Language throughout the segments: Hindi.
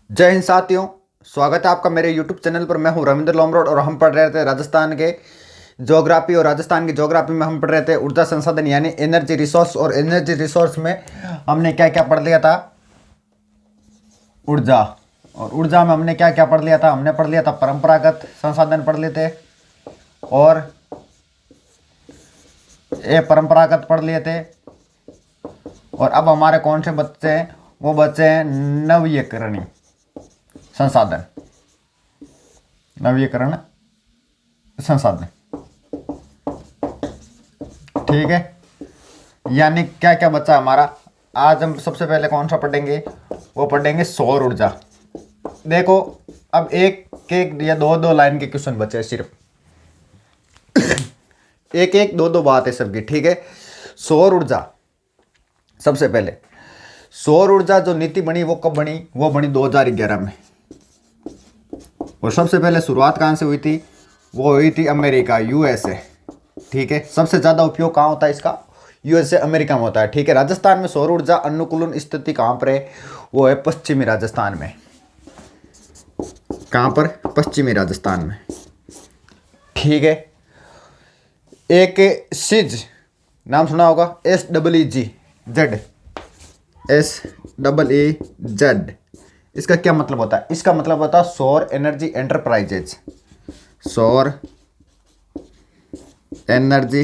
जय हिंद साथियों। स्वागत है आपका मेरे YouTube चैनल पर। मैं हूं रविंद्र लोमरोड और हम पढ़ रहे थे राजस्थान के ज्योग्राफी। और राजस्थान की ज्योग्राफी में हम पढ़ रहे थे ऊर्जा संसाधन यानी एनर्जी रिसोर्स। और एनर्जी रिसोर्स में हमने क्या क्या पढ़ लिया था? ऊर्जा। और ऊर्जा में हमने क्या क्या पढ़ लिया था? हमने पढ़ लिया था परंपरागत संसाधन पढ़ लिए थे, और ये परंपरागत पढ़ लिए थे। और अब हमारे कौन से बच्चे हैं? वो बच्चे हैं नवीकरणीय संसाधन। नवीकरण संसाधन, ठीक है। यानी क्या क्या बचा हमारा? आज हम सबसे पहले कौन सा पढ़ेंगे? वो पढ़ेंगे सौर ऊर्जा। देखो, अब एक एक या दो दो लाइन के क्वेश्चन बचे हैं सिर्फ। एक एक दो दो बात है सबकी, ठीक है। सौर ऊर्जा, सबसे पहले सौर ऊर्जा जो नीति बनी वो कब बनी? वो बनी 2011 में। और सबसे पहले शुरुआत कहाँ से हुई थी? वो हुई थी अमेरिका, यूएसए, ठीक है। सबसे ज़्यादा उपयोग कहाँ होता है इसका? यूएसए, अमेरिका में होता है, ठीक है। राजस्थान में सौर ऊर्जा अनुकूलन स्थिति कहाँ पर है? वो है पश्चिमी राजस्थान में। कहाँ पर? पश्चिमी राजस्थान में, ठीक है। एक सिज नाम सुना होगा, SEEZ, SEEZ। इसका क्या मतलब होता है? इसका मतलब होता है सौर एनर्जी एंटरप्राइजेज। सौर एनर्जी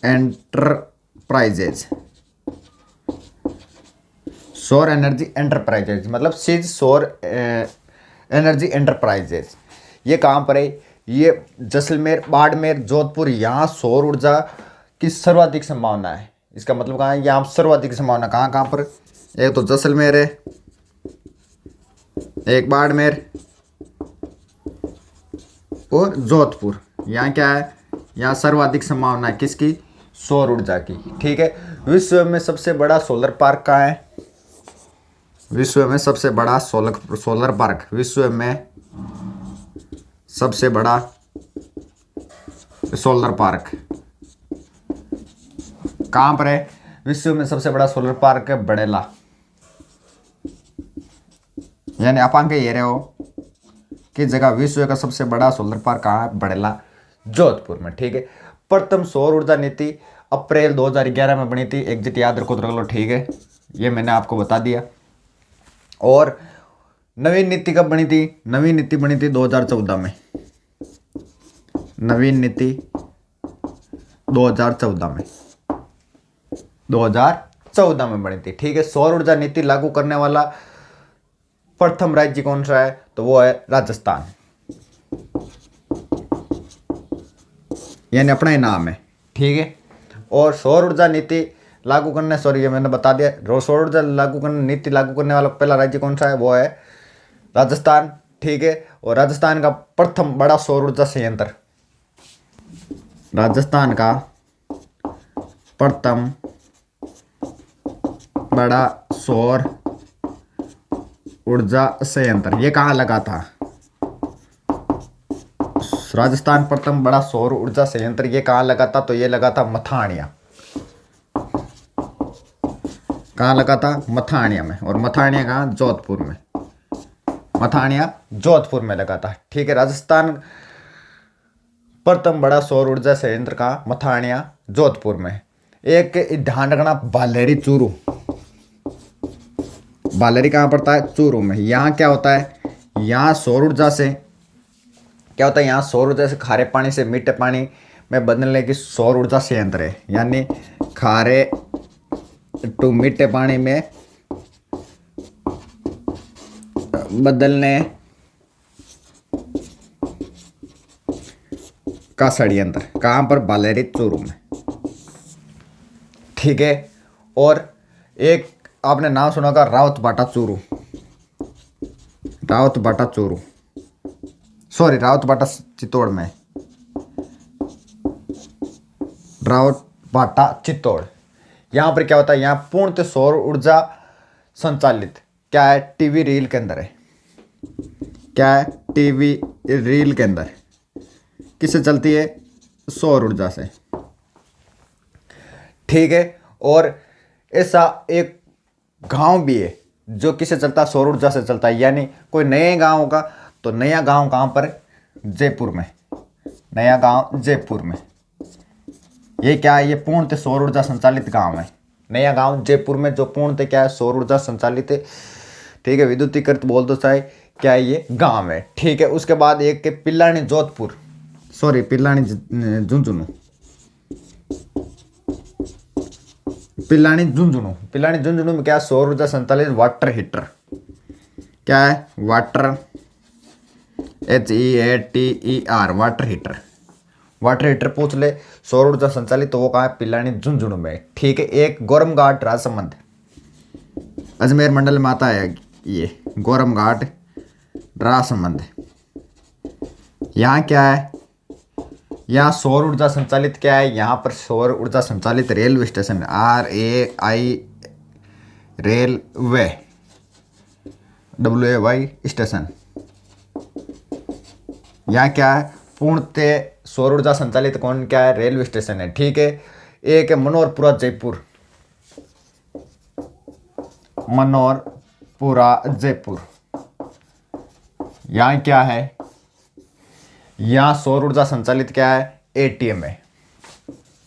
एंटरप्राइजेज, सौर एनर्जी एंटरप्राइजेज मतलब सिज सौर एनर्जी एंटरप्राइजेज। ये कहाँ पर है? ये जैसलमेर, बाड़मेर, जोधपुर। यहाँ सौर ऊर्जा की सर्वाधिक संभावना है। इसका मतलब कहाँ है? यहाँ सर्वाधिक संभावना कहाँ कहाँ पर? एक तो जैसलमेर है, एक बाड़मेर और जोधपुर। यहाँ क्या है? यहाँ सर्वाधिक संभावना है किसकी? सौर ऊर्जा की, ठीक है। विश्व में सबसे बड़ा सोलर पार्क कहाँ है? विश्व में सबसे बड़ा सोलर पार्क, विश्व में सबसे बड़ा सोलर पार्क कहाँ पर है? विश्व में सबसे बड़ा सोलर पार्क है बड़ेला। यानी आप ये रहे हो कि जगह विश्व का सबसे बड़ा सोलर पार्क कहाँ है? बड़ेला, जोधपुर में, ठीक है। प्रथम सौर ऊर्जा नीति अप्रैल 2011 में बनी थी। एग्जिट याद रख लो, ठीक है। ये मैंने आपको बता दिया। और नवीन नीति कब बनी थी? नवीन नीति बनी थी 2014 में। नवीन नीति 2014 में, 2014 में बनी थी, ठीक है। सौर ऊर्जा नीति लागू करने वाला प्रथम राज्य कौन सा है? तो वो है राजस्थान। यानी अपना ही नाम है, ठीक है। और सौर ऊर्जा नीति लागू करने, सॉरी ये मैंने बता दिया, सौर ऊर्जा लागू करने नीति लागू करने वाला पहला राज्य कौन सा है? वो है राजस्थान, ठीक है। और राजस्थान का प्रथम बड़ा सौर ऊर्जा संयंत्र, राजस्थान का प्रथम बड़ा सौर ऊर्जा संयंत्र ये कहाँ लगा था? राजस्थान प्रथम बड़ा सौर ऊर्जा संयंत्र ये कहाँ लगा था? तो ये लगा था मथानिया। कहाँ लगा था? मथानिया में। और मथानिया कहाँ? जोधपुर में। मथानिया जोधपुर में लगा था, ठीक है। राजस्थान प्रथम बड़ा सौर ऊर्जा संयंत्र कहाँ? मथानिया, जोधपुर में। एक ध्यान रखना, बालेरी चूरू। बालेरी कहाँ पड़ता है? चूरू में। यहाँ क्या होता है? यहाँ सौर ऊर्जा से क्या होता है? यहाँ सौर ऊर्जा से खारे पानी से मीठे पानी में बदलने की सौर ऊर्जा संयंत्र है। यानी खारे टू मीठे पानी में बदलने का षड्यंत्र कहाँ पर? बालेरी चूरू में, ठीक है। और एक आपने नाम सुना होगा, रावत बाटा चूरू। रावत बाटा चूरू, सॉरी रावत बाटा चित्तौड़ में, रावत बाटा चित्तौड़। यहाँ पर क्या होता है? यहाँ पूर्णतः सौर ऊर्जा संचालित क्या है? टीवी रील के अंदर है। क्या है? टीवी रील के अंदर किससे चलती है? सौर ऊर्जा से, ठीक है। और ऐसा एक गांव भी है जो किससे चलता है, सौर ऊर्जा से चलता है। यानी कोई नया गांव होगा तो नया गांव कहाँ पर है, जयपुर में, नया गांव जयपुर में। ये क्या है, ये पूर्णतः सौर ऊर्जा संचालित गांव है। नया गांव जयपुर में जो पूर्णतः क्या है, सौर ऊर्जा संचालित है। ठीक है, विद्युतीकृत बोल दो चाहे, क्या है ये गांव है। ठीक है, उसके बाद एक के पिल्लानी जोधपुर, सॉरी पिल्लानी झुंझुनू, पिल्लानी झुंझुनू, पिल्लानी झुंझुनू में क्या है, सौर ऊर्जा संचालित वाटर हीटर। क्या है, water, HEATER, water heater. Water heater पूछ ले सौर ऊर्जा संचालित तो वो कहाँ है, पिल्लानी झुंझुनू में। ठीक है, एक गोरम घाट राजसमंद, अजमेर मंडल में आता है ये गोरम घाट राजसमंद। यहाँ क्या है, यहाँ सौर ऊर्जा संचालित क्या है, यहाँ पर सौर ऊर्जा संचालित railway station, RAI railway, WAY station. यहाँ क्या है, पूर्णतः सौर ऊर्जा संचालित कौन क्या है, रेलवे स्टेशन है। ठीक है, एक है मनोहरपुरा जयपुर, मनोहरपुरा जयपुर। यहाँ क्या है, यहाँ सौर ऊर्जा संचालित क्या है, ATM है।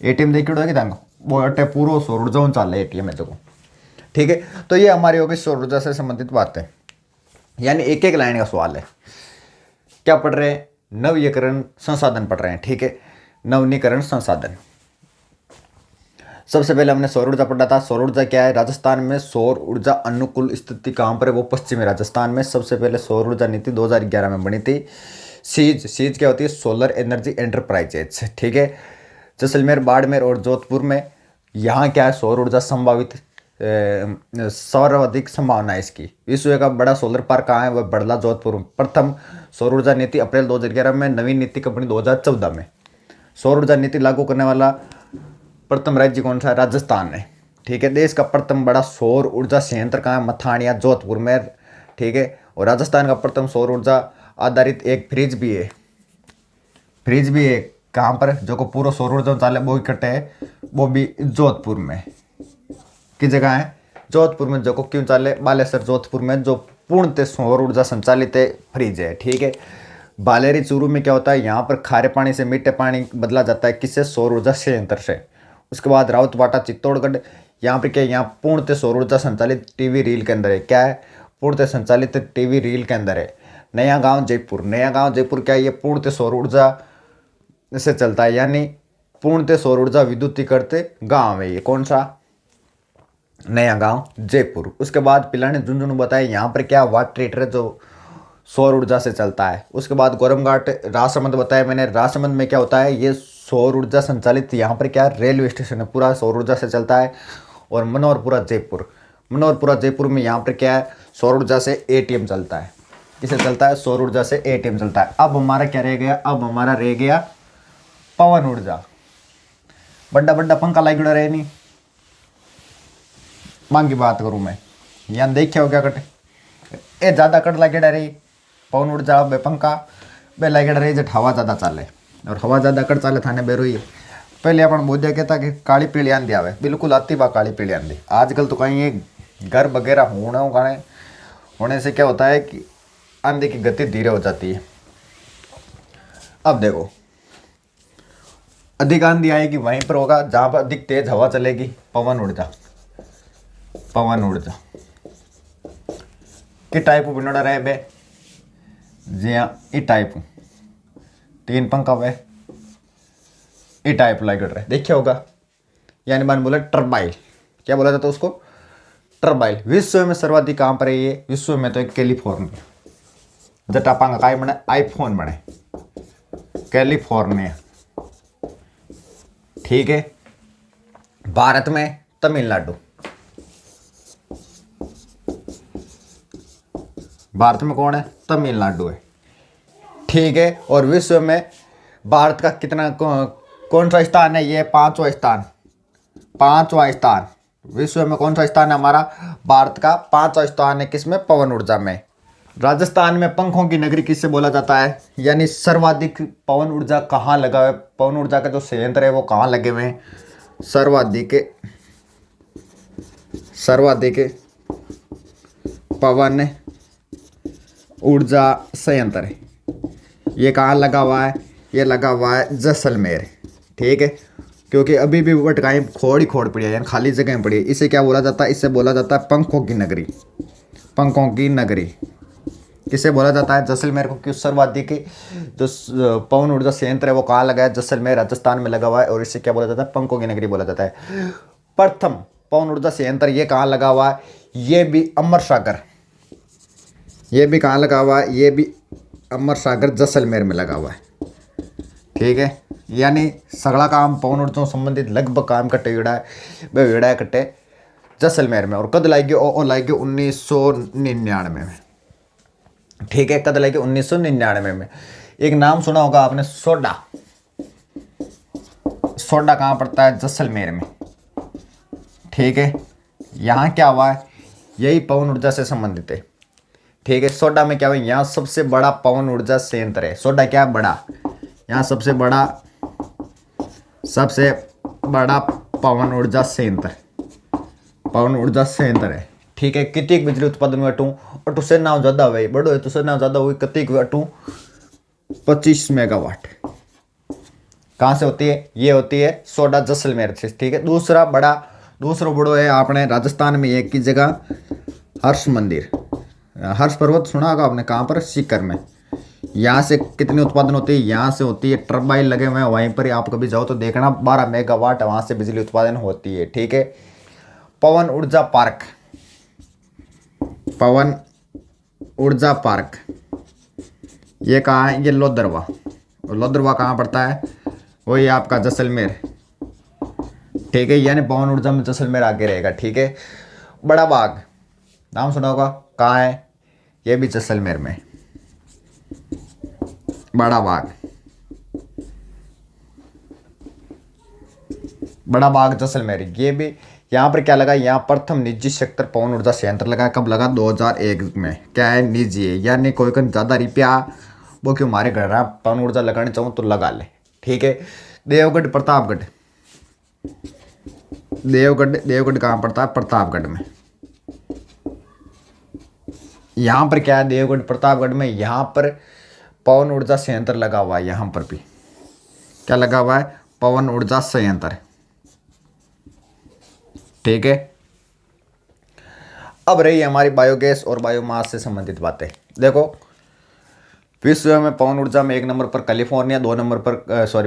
ATM देखिए वो पूरा सौर ऊर्जा चाल ATM है देखो। ठीक है, तो ये हमारी होगी सौर ऊर्जा से संबंधित बातें। यानी एक एक लाइन का सवाल है। क्या पढ़ रहे हैं, नवीकरण संसाधन पढ़ रहे हैं। ठीक है, नवीनीकरण संसाधन। सबसे पहले हमने सौर ऊर्जा पढ़ा था। सौर ऊर्जा क्या है, राजस्थान में सौर ऊर्जा अनुकूल स्थिति कहाँ पर है, वो पश्चिमी राजस्थान में। सबसे पहले सौर ऊर्जा नीति 2011 में बनी थी। सीज क्या होती है, सोलर एनर्जी एंटरप्राइजेज। ठीक है, जैसलमेर, बाड़मेर और जोधपुर में यहाँ क्या है, सौर ऊर्जा संभावित सर्वाधिक संभावना है इसकी। विश्व का बड़ा सोलर पार्क कहाँ है, वह बड़ला जोधपुर में। प्रथम सौर ऊर्जा नीति अप्रैल 2011 में, नवीन नीति कंपनी 2014 में। सौर ऊर्जा नीति लागू करने वाला प्रथम राज्य कौन सा है, राजस्थान है। ठीक है, देश का प्रथम बड़ा सौर ऊर्जा संयंत्र कहाँ है, मथानिया जोधपुर में। ठीक है, और राजस्थान का प्रथम सौर ऊर्जा आधारित एक फ्रिज भी है, फ्रिज भी है कहाँ पर, जो को पूरा सौर ऊर्जा चाले वो इकट्ठे है, वो भी जोधपुर में। किस जगह है, जोधपुर में, जो को क्यों चाले, बालेश्वर जोधपुर में, जो पूर्णतः सौर ऊर्जा संचालित है फ्रिज है। ठीक है, बालेरी चूरू में क्या होता है, यहाँ पर खारे पानी से मीठे पानी बदला जाता है, किससे, सौर ऊर्जा संयंत्र से। उसके बाद राउतवाटा चित्तौड़गढ़, यहाँ पर क्या, यहाँ पूर्णतः सौर ऊर्जा संचालित टीवी रील के अंदर है। क्या है, पूर्णतः संचालित टीवी रील के अंदर है। नया गांव जयपुर, नया गांव जयपुर क्या है, ये पूर्णतः सौर ऊर्जा से चलता है। यानी पूर्णतः सौर ऊर्जा विद्युतीकृत गांव है ये। कौन सा, नया गांव जयपुर। उसके बाद पिलानी झुंझुनू बताया, यहाँ पर क्या, वाटर हीटर जो सौर ऊर्जा से चलता है। उसके बाद गोरमघाट राजसमंद बताया मैंने, राजसमंद में क्या होता है, ये सौर ऊर्जा संचालित, यहाँ पर क्या, रेलवे स्टेशन है, पूरा सौर ऊर्जा से चलता है। और मनोहरपुरा जयपुर, मनोहरपुरा जयपुर में यहाँ पर क्या है, सौर ऊर्जा से ATM चलता है। किसे चलता है, सौर ऊर्जा से ATM चलता है। अब हमारा क्या रह गया, अब हमारा रह गया पवन ऊर्जा। बड़ा बड़ा पंखा लागेड़ा रहे नहीं, मांग की बात करूँ मैं, यहाँ देखिए हो क्या कटे, ये ज़्यादा कट लागेड़ा रही पवन ऊर्जा बे पंखा बे लागेड़ा रही, जब हवा ज़्यादा चाले, और हवा ज़्यादा कट चाले थाने बेरो ही। पहले अपन बोझा कहता कि काली पीली आंधी आवे, बिल्कुल आती बा काली पीली आंधी। आजकल तो कहीं ये घर वगैरह होने से क्या होता है कि आंधी की गति धीरे हो जाती है। अब देखो, अधिक आंधी आएगी वहीं पर होगा जहाँ पर अधिक तेज हवा चलेगी, पवन ऊर्जा। पवन ऊर्जा कि टाइप बनोड़ा रहे बे, जी हाँ, ई टाइप 3 पंखा वे, ई टाइप लाइट रहे, देखिए होगा। यानी मान बोला टर्बाइल, क्या बोला जाता है उसको, टर्बाइल। विश्व में सर्वाधिक कहाँ पर है ये, विश्व में तो एक कैलिफोर्निया, जटापांगा काय बने, आईफोन बने, कैलिफोर्निया। ठीक है, भारत में तमिलनाडु, भारत में कौन है, तमिलनाडु है। ठीक है, और विश्व में भारत का कितना कौन सा स्थान है, ये 5वां स्थान, 5वां स्थान। विश्व में कौन सा स्थान है हमारा, भारत का 5वां स्थान है, किसमें, पवन ऊर्जा में। राजस्थान में पंखों की नगरी किससे बोला जाता है, यानी सर्वाधिक पवन ऊर्जा कहाँ लगा हुआ है, पवन ऊर्जा का जो संयंत्र है वो कहाँ लगे हुए हैं, सर्वाधिक पवन ऊर्जा संयंत्र है। ये कहाँ लगा हुआ है? ये लगा हुआ है जैसलमेर, ठीक है। क्योंकि अभी भी वटकाएँ खोड़ ही खोड़ पड़ी है, यानी खाली जगह पड़ी है। इसे क्या बोला जाता है? इससे बोला जाता है पंखों की नगरी। पंखों की नगरी किसे बोला जाता है? जैसलमेर को। क्यों? सर्वाधिक जो पवन ऊर्जा संयंत्र है वो कहाँ लगा है? जैसलमेर राजस्थान में लगा हुआ है। और इसे क्या बोला जाता है? पंखों की नगरी बोला जाता है। प्रथम पवन ऊर्जा संयंत्र ये कहाँ लगा हुआ है? ये भी अमर सागर। ये भी कहाँ लगा हुआ है? ये भी अमर सागर जैसलमेर में लगा हुआ है, ठीक है। यानी सगड़ा काम पवन ऊर्जा से संबंधित लगभग काम कट्टे विड़ा है कट्टे जैसलमेर में। और कद लाएगी? ओ लाएगी 1999 में, ठीक है। कद लाएगी 1999 में। एक नाम सुना होगा आपने, सोडा। सोडा कहाँ पड़ता है? जैसलमेर में, ठीक है। यहाँ क्या हुआ है? यही पवन ऊर्जा से संबंधित है, ठीक है। सोडा में क्या हुआ? यहाँ सबसे बड़ा पवन ऊर्जा संयंत्र है। सोडा क्या है? बड़ा। यहाँ सबसे बड़ा पवन ऊर्जा संयंत्र है, ठीक है। कितनी बिजली उत्पादन हुआ? अटू से नाव ज्यादा हुए, बड़ो है तो से नाव ज्यादा हुई। कितनी अटू 25 मेगावाट। कहाँ से होती है? ये होती है सोडा जैसलमेर से, ठीक है। दूसरा बड़ो है आपने राजस्थान में एक की जगह हर्ष मंदिर। हर्ष पर्वत सुना होगा आपने, कहाँ पर? सीकर में। यहाँ से कितनी उत्पादन होती है? यहाँ से होती है, टर्बाइन लगे हुए हैं वहीं पर ही, आप कभी जाओ तो देखना, 12 मेगावाट वहाँ से बिजली उत्पादन होती है, ठीक है। पवन ऊर्जा पार्क ये कहाँ है? ये लोदरवा। और लोदरवा कहाँ पड़ता है? वही आपका जैसलमेर, ठीक है। यानी पवन ऊर्जा में जैसलमेर आगे रहेगा, ठीक है। बड़ा बाग नाम सुना होगा, कहाँ है? ये भी जैसलमेर में। बड़ा बाग जैसलमेर, ये भी। यहाँ पर क्या लगा? यहाँ प्रथम निजी सेक्टर पवन ऊर्जा संयंत्र लगा। कब लगा? 2001 में। क्या है? निजी है, यानी कोई को ज़्यादा रुपया वो क्यों हमारे घर रहा पवन ऊर्जा लगानी चाहूँ तो लगा ले, ठीक है। देवगढ़ कहाँ पड़ता है? प्रतापगढ़ में। यहाँ पर क्या है? देवगढ़ प्रतापगढ़ में यहाँ पर पवन ऊर्जा संयंत्र लगा हुआ है। यहाँ पर भी क्या लगा हुआ है? पवन ऊर्जा संयंत्र, ठीक है। अब रही हमारी बायोगैस और बायोमास से संबंधित बातें। देखो, विश्व में पवन ऊर्जा में 1 नंबर पर कैलिफोर्निया, 2 नंबर पर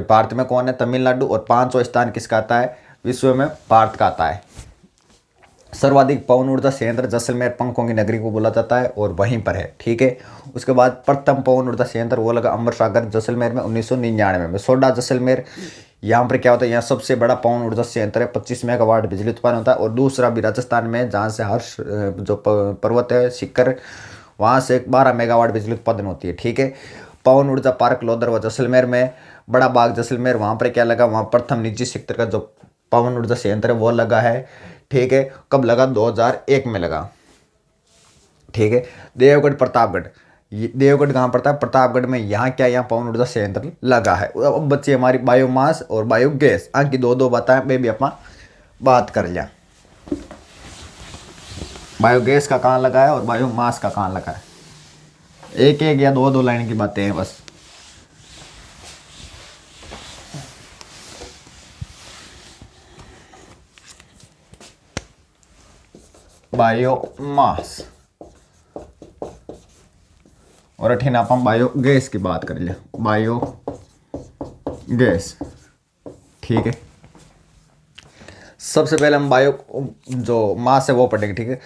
भारत में कौन है? तमिलनाडु। और 5वां स्थान किसका आता है? विश्व में भारत का आता है। सर्वाधिक पवन ऊर्जा संयंत्र जैसलमेर पंखों की नगरी को बोला जाता है और वहीं पर है, ठीक है। उसके बाद प्रथम पवन ऊर्जा संयंत्र वो लगा अमर सागर जैसलमेर में 1999 में। सोडा जैसलमेर, यहाँ पर क्या होता है? यहाँ सबसे बड़ा पवन ऊर्जा संयंत्र है, 25 मेगावाट बिजली उत्पादन होता है। और दूसरा भी राजस्थान में, जहाँ से हर्ष जो पर्वत है सीकर, वहाँ से 12 मेगावाट बिजली उत्पादन होती है, ठीक है। पवन ऊर्जा पार्क लोदरवा जैसलमेर में। बड़ा बाग जैसलमेर, वहाँ पर क्या लगा? वहाँ प्रथम निजी सेक्टर का जो पवन ऊर्जा संयंत्र है वो लगा है, ठीक है। कब लगा? 2001 में लगा, ठीक है। देवगढ़ कहाँ पड़ता है? प्रतापगढ़ में। यहाँ क्या? यहाँ पवन ऊर्जा संयंत्र लगा है। अब बच्ची हमारी बायोमास और बायोगैस, की दो बातें पे भी अपना बात कर लिया। बायोगैस का कहाँ लगा है और बायोमास का कहाँ लगा है? एक या दो लाइन की बातें हैं बस। बायोमास और अठीन आप बायोगैस की बात कर लिया। बायोगैस, ठीक है। सबसे पहले हम जो मास है वो पढ़ेंगे, ठीक है।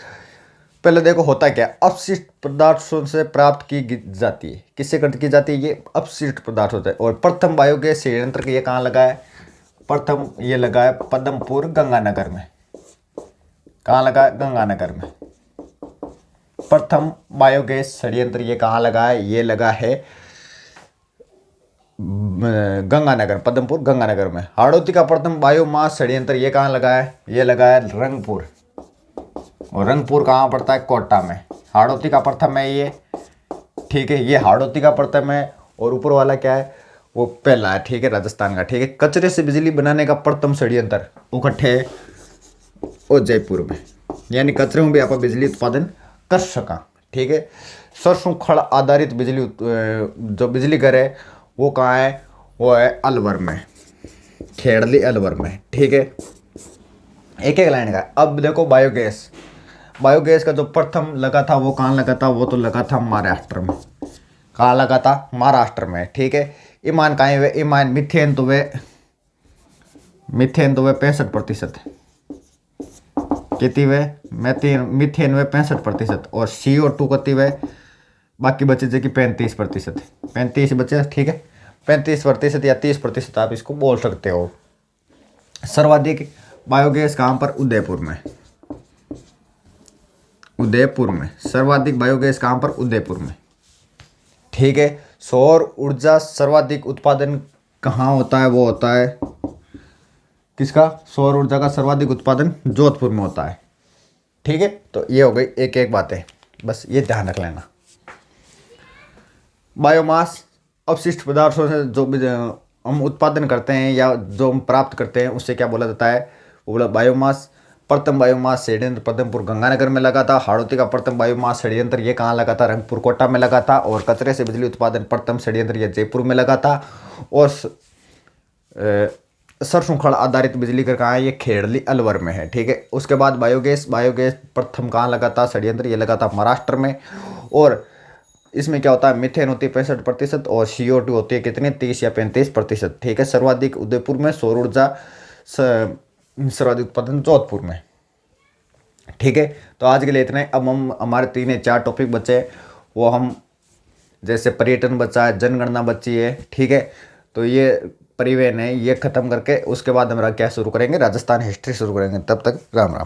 पहले देखो होता क्या, अपशिष्ट पदार्थों से प्राप्त की जाती है। किससे की जाती है? ये अपशिष्ट पदार्थ होता है। और प्रथम बायोगैस संयंत्र ये कहाँ लगा है? प्रथम ये लगा है पदमपुर गंगानगर में। कहाँ लगा है? गंगानगर में। प्रथम बायोगैस संयंत्र ये कहाँ लगा है? ये लगा है गंगानगर, पदमपुर गंगानगर में। हाड़ौती का प्रथम बायोमास संयंत्र ये कहाँ लगा है? ये लगा है रंगपुर। और रंगपुर कहाँ पड़ता है? कोटा में। हाड़ौती का प्रथम है ये, ठीक है। ये हाड़ौती का प्रथम है। और ऊपर वाला क्या है? वो पहला है, ठीक है, राजस्थान का, ठीक है। कचरे से बिजली बनाने का प्रथम संयंत्र इकट्ठे है और जयपुर में। यानी कचरे में भी आप बिजली उत्पादन कर सका। ठीक है, सरसों खड़ आधारित बिजली जो बिजली घर है वो कहाँ है, वो है अलवर में, खेड़ली अलवर में। ठीक है, एक एक लाइन का। अब देखो बायोगैस, बायोगैस का जो प्रथम लगा था वो कहाँ लगा था, वो तो लगा था महाराष्ट्र में। कहाँ लगा था, महाराष्ट्र में। ठीक है, ईमान कहाँ वे, ईमान मिथेन तो वे 65%, कितनी वे मिथेन वे 65%, और CO2 कितनी वे, बाकी बचे जो कि 35%, 35 बचे। ठीक है, 35% या 30% आप इसको बोल सकते हो। सर्वाधिक बायोगैस कहाँ पर, उदयपुर में, उदयपुर में सर्वाधिक बायोगैस कहाँ पर, उदयपुर में। ठीक है, सौर ऊर्जा सर्वाधिक उत्पादन कहाँ होता है, वो होता है किसका, सौर ऊर्जा का सर्वाधिक उत्पादन जोधपुर में होता है। ठीक है, तो ये हो गई एक एक बातें, बस ये ध्यान रख लेना। बायोमास अपशिष्ट पदार्थों से जो भी हम उत्पादन करते हैं या जो हम प्राप्त करते हैं उससे क्या बोला जाता है, वो बोला बायोमास। प्रथम बायोमास षड्यंत्र पद्मपुर गंगानगर में लगा था। हाड़ौती का प्रथम बायोमास षड्यंत्र ये कहाँ लगा था, रंगपुर कोटा में लगा था। और कचरे से बिजली उत्पादन प्रथम षड्यंत्र ये जयपुर में लगा था। और सरसों खड़ आधारित बिजली घर कहाँ है, ये खेड़ली अलवर में है। ठीक है, उसके बाद बायोगैस, बायोगैस प्रथम कहाँ लगा था षड्यंत्र, ये लगा था महाराष्ट्र में। और इसमें क्या होता है, मिथेन होती है 65% और CO2 होती है कितने, 30 या 35%। ठीक है, सर्वाधिक उदयपुर में, सौर ऊर्जा सर्वाधिक उत्पादन जोधपुर में। ठीक है, तो आज के लिए इतना है। अब हम हमारे 3 या 4 टॉपिक बचे, वो हम जैसे पर्यटन बचा है, जनगणना बची है। ठीक है, तो ये परिवहन है, ये खत्म करके उसके बाद हम क्या शुरू करेंगे, राजस्थान हिस्ट्री शुरू करेंगे। तब तक राम राम।